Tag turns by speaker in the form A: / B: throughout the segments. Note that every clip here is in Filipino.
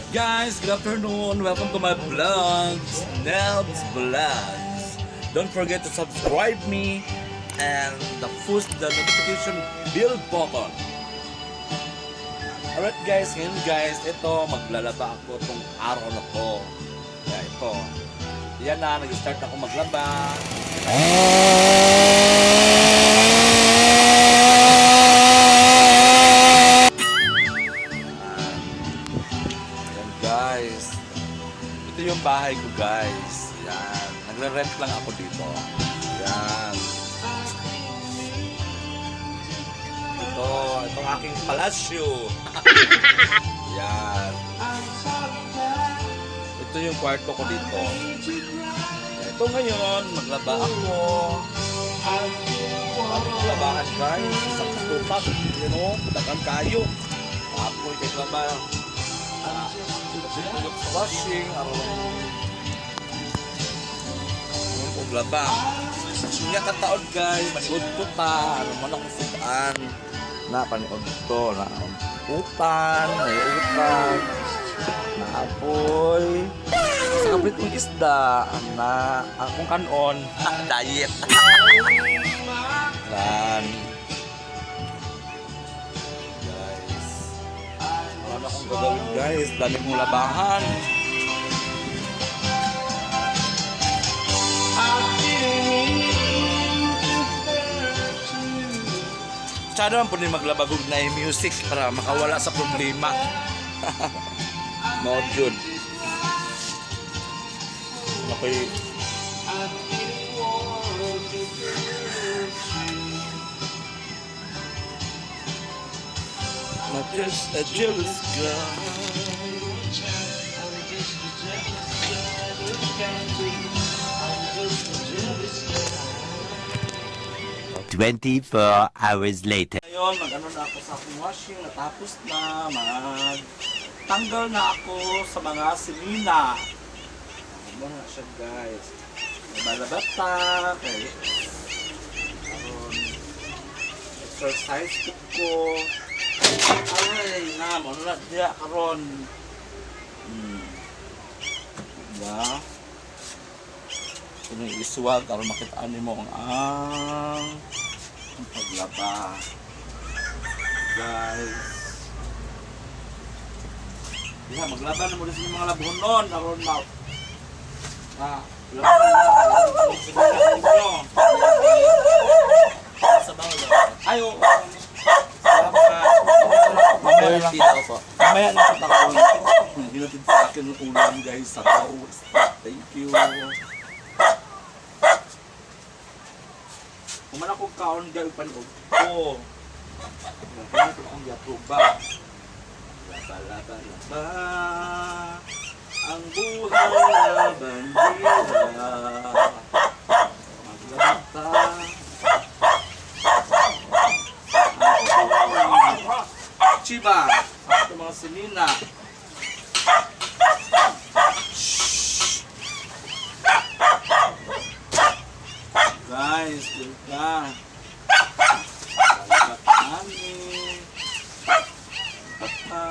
A: Guys, good afternoon. Welcome to my vlogs, Nel's Vlogs. Don't forget to subscribe me and push the notification bell button. Alright guys, ngayon guys, ito maglalaba ako itong araw na to. Kaya ito. Yan na, nag-start ako maglaba. Guys, ito yung bahay ko guys. Yan, nagre-rent lang ako dito. Yan. Itong aking palasyo. Yan. Ito yung kwarto ko dito. Ito ngayon, maglaba ako. Maraming labahan guys. Isang katutak. You know, dagang kayo. Apoy kay laba. Tulog sa washing, yung paglaba. Nga kataon guys, maniod ko ta, ano man akong sutaan. Na, paniod ko, na utan, may utan, na apoy. Sa kapritong isda, na akong kanon, diet. Dan. Akong gagawin guys, dami kong labahan. Tsada naman po din maglabagog na yung music para makawala sa problema. Mga Jud. Ako'y not just a jealous girl.
B: 24 hours later.
A: Ngayon, mag-ano na ako sa aking washing. Natapos na. Tanggal na ako sa mga silina. Ano na siya guys. Nabalabata. Okay. Exercise ko. Ay, na, ano na diya karon. Diba? Ito yung isuwag, karon makitaan mo ang paglaba. Guys. Diba, maglaba na mo rin sa mga labuhon nun. Karon na. Ay, oo. Mamaya na sa takon. Hinatid sa akin ng ulam guys sa taos. Thank you. Kuman ako kaon guys panog ko. Ito ang yatuba. Laba. Ang buhay na bandera. Maglabata. Chiba, ito mga sinina. Guys, good na. Lalabat namin. Maglabat pa.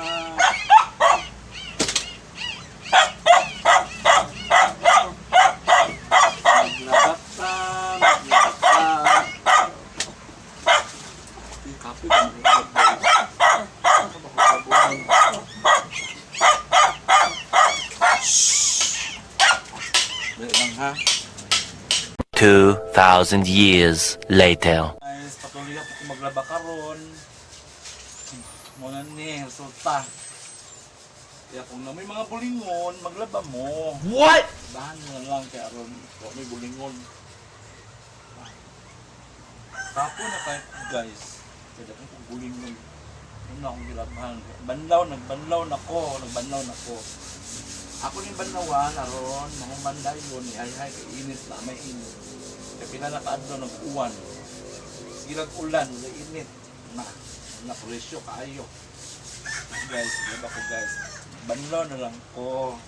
A: Kape ba mo? Ha?
B: 2,000 years later.
A: Guys, patuloy ako maglaba karon. Muna ni, resulta. Kaya kung na may mga bulingon, maglaba mo.
B: What?
A: Bahan mo na lang kaya aron kung may bulingon. Kapo na kahit guys. Kaya kung bulingon. Yun na akong gilabahan. Nagbanlaw na ko. Ako rin banlawan, aron, mga banday yun, ay kay init na, may init. Kaya pinanakaadlo ng uwan. Silag ulan, may init. Na presyo, kaayo. Guys, laba ko guys. Banlaw na lang ko.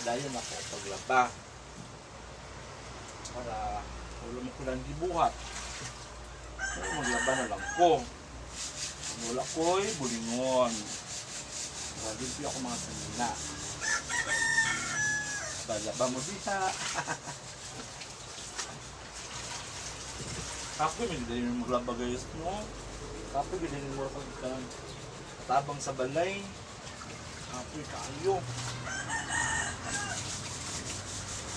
A: Padayon ako paglaba. Para ulo mo ko lang gibuhat. Maglaba na lang ko. Wala ko'y bulingon. limpyo ako mga sanina. Balaba mo diha. Kapoy, may ganda yung maglaba guys, no? Kapoy, ganda yung mga katabang sa balay. Kapoy, kayo.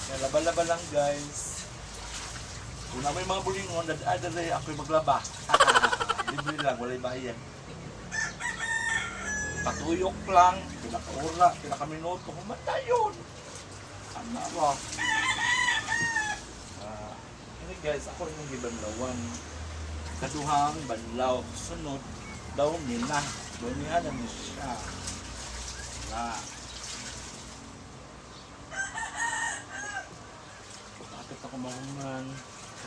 A: Kaya laba-laba lang guys. Kung na may mga bulingon, dadadari ako'y maglaba. Libre lang, walay bayan. Patuyok lang, pinaka-ura, pinaka-minuto, kumanta yun. Ano ba? Ini guys, ako rin yung gibanlawan. Kaduhang banlaw, sunod, daw nila. Daw niya na niya siya. Wala. Bakit ako mahungan?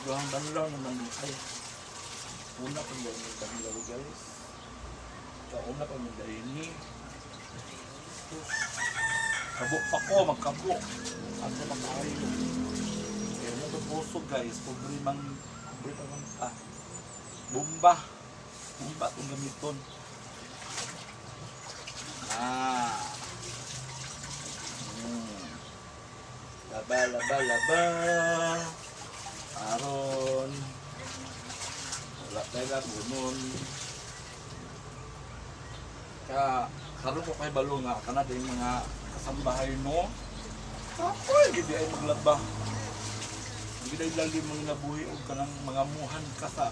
A: Kaduhang banlaw naman. Ay, una pang dahil yung banlaw guys. Kauna pang dahil ni. Kabuk pa ko, magkabuk. Ano na maayo. Kaya na ito puso guys, pobre man pa. Bomba. Bomba itong gamiton. Laba, laba, laba. Aron. Wala tayo labunon. Kaya, karoon ko kay balo nga, kanada yung mga kasambahay no. Apoy, hindi ay maglaba. Hindi ay lalim mga nabuhi o kanang mga muhan ka sa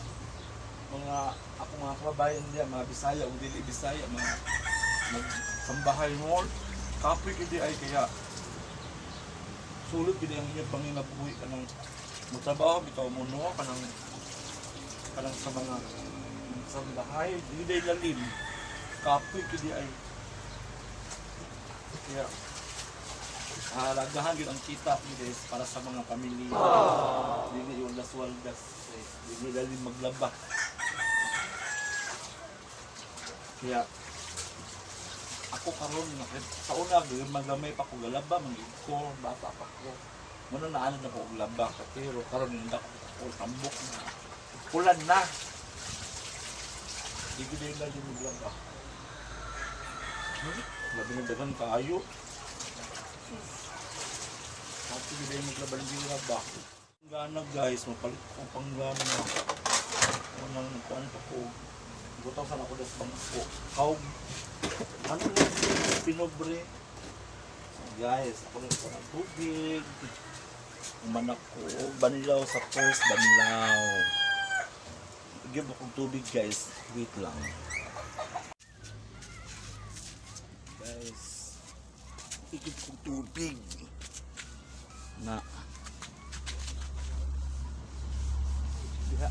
A: mga ako mga kababayan diya, mga Bisaya o dili Bisaya, mga nagsambahay mo. Kapoy hindi ay kaya sulod gid ang inyong panginabuhi kanang mutrabaho bitaw mo no kanang sa mga sambahay, hindi ay lalim. Kapoy hindi ay kaya lagahan yun ang kita guys para sa mga pamilya. Hindi yung laswaldas. Hindi daling maglaba. Kaya ako karon sa una maglamay pa ko galaba, magiging ko, bata pa ko. Muna naanan na ko glaba. Pero karon hindi ako tambok na. Pulan na. Hindi daling maglaba. Labi na dagan kaayo. Kasi hindi tayo maglaban ng ginaba. Panggana guys, mapalit ko panggana. Unang nagkuhan pa ko. Butaw sana ako das bangko. Kaog. Ano lang siya, pinobre. So guys, ako lang ko ng tubig. Umanak ko. Banlaw sa first banlaw. Give akong tubig guys. Wait lang. Guys, ikip kong tubig. Na diha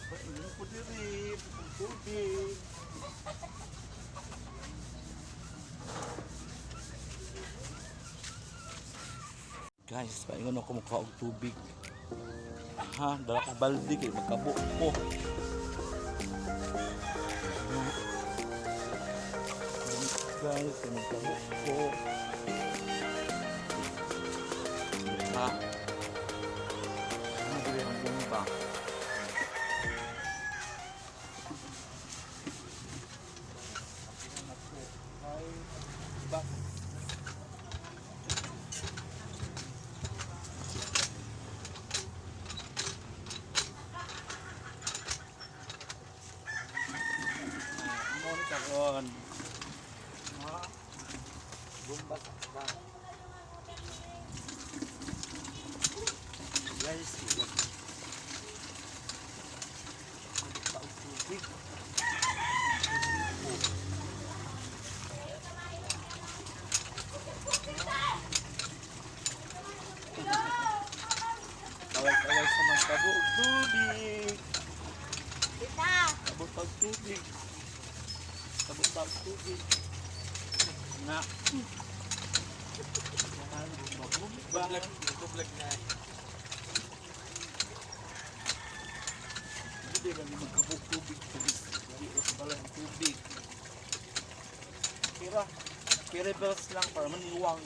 A: paingon ko diri tubig guys, paingon ako mukha og tubig ha, dala ko balde kay magkabuk ko guys, magkabuk ko ha. Ano ba yung bomba? Karon. Bomba sa guys, tubig. Kaway-kaway sa magkabog tubig. Kabog tubig. Kabog tubig. Na. Bumlag na. Hindi lang magkabog tubig. Hindi lang sa balang tubig. Pira-bills lang para maniwang.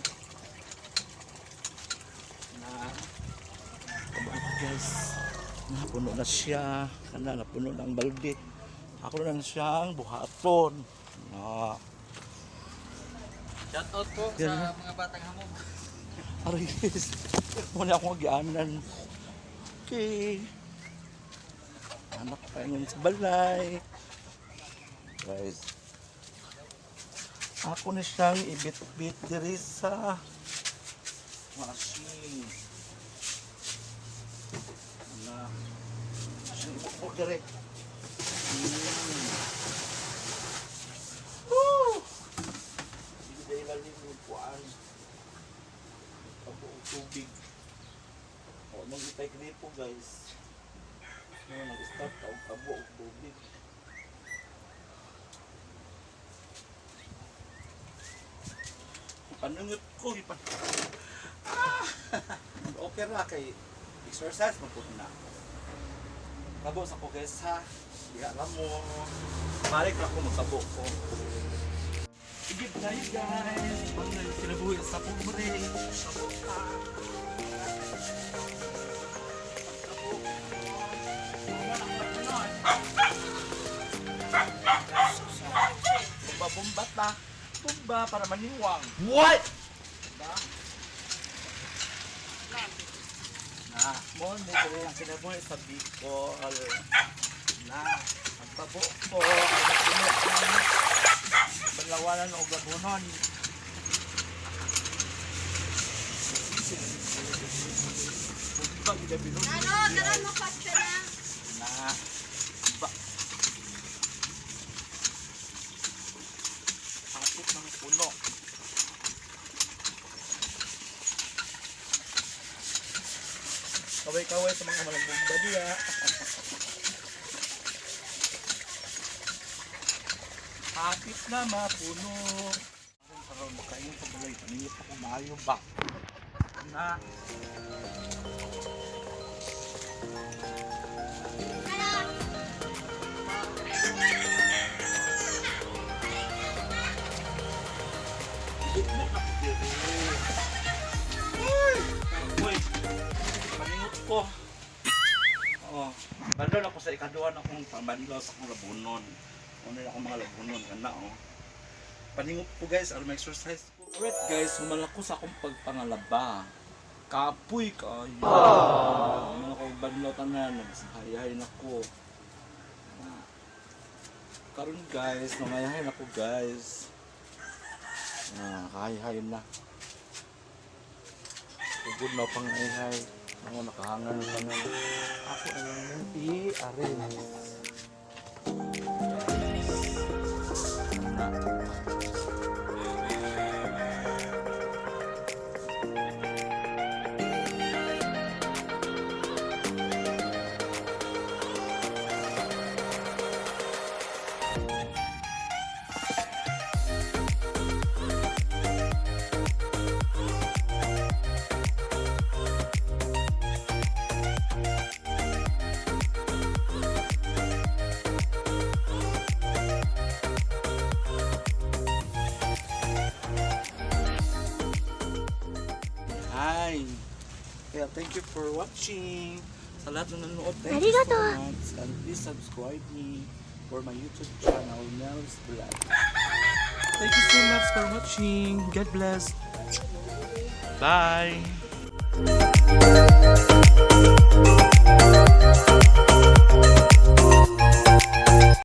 A: Na. Guys, napuno na siya. Napuno na ang balde. Ako lang siyang buhaton. Na.
C: Shout out po sa mga batang hamog.
A: Aray guys, muna akong mag-ianan. Okay. Anak pa yun sa balay. Guys, ako na siyang ibit-bit diri sa machine. Anak. Siyang ipo diri. Woo! Hindi dahil lalim yung kuhaan. Kabuong tubig. O, nag-itay gripo guys. Nag-start ka o kabuong tubig. Panungot ko. Okay ra kay exercise magpunin na ako. Kabo sa ko guys ha. Diha lang mo. Balik na ako magsabo ko. Igib tayo guys. Pag sinabuhi sa pobre. Sabo ka. Bumba ta. Bumba para maniwang. What? Diba? Mo ni ko ang sinabuhi sa Bicol. Na, ang tabo ko, ang nakunot ng balawanan o gabunon. Bumba, gila bilog.
D: Karon mo patsa na.
A: Na, ba. Hapit ng puno. Kaway-kaway sa mga malagbumba diya. Hapit na mapuno. Karon makain sa balay. Paninit ako maayo ba? Na. Uy, paningot ko. Oo. Bandol ako sa ikaduan akong pambandlaw sa akong labunon. Ano na akong mga labunon. Ganda oh. Paningot po guys, ano exercise ko. Alright guys, humalak ko sa akong pagpangalaba. Kapoy kayo. Ano ako bandlaw tanan. Nagsahayahin ako. Karon guys, nangayahin ako guys. Kahayahin na. Tugod na pang ihay. Ako nakahangan na kami. Ako na lang yung i-arrange. Hi! Kaya thank you for watching. Sa lahat ng nanonood, thank you so much. And please subscribe me for my YouTube channel, Mel's Vlog. Thank you so much for watching. God bless. Bye!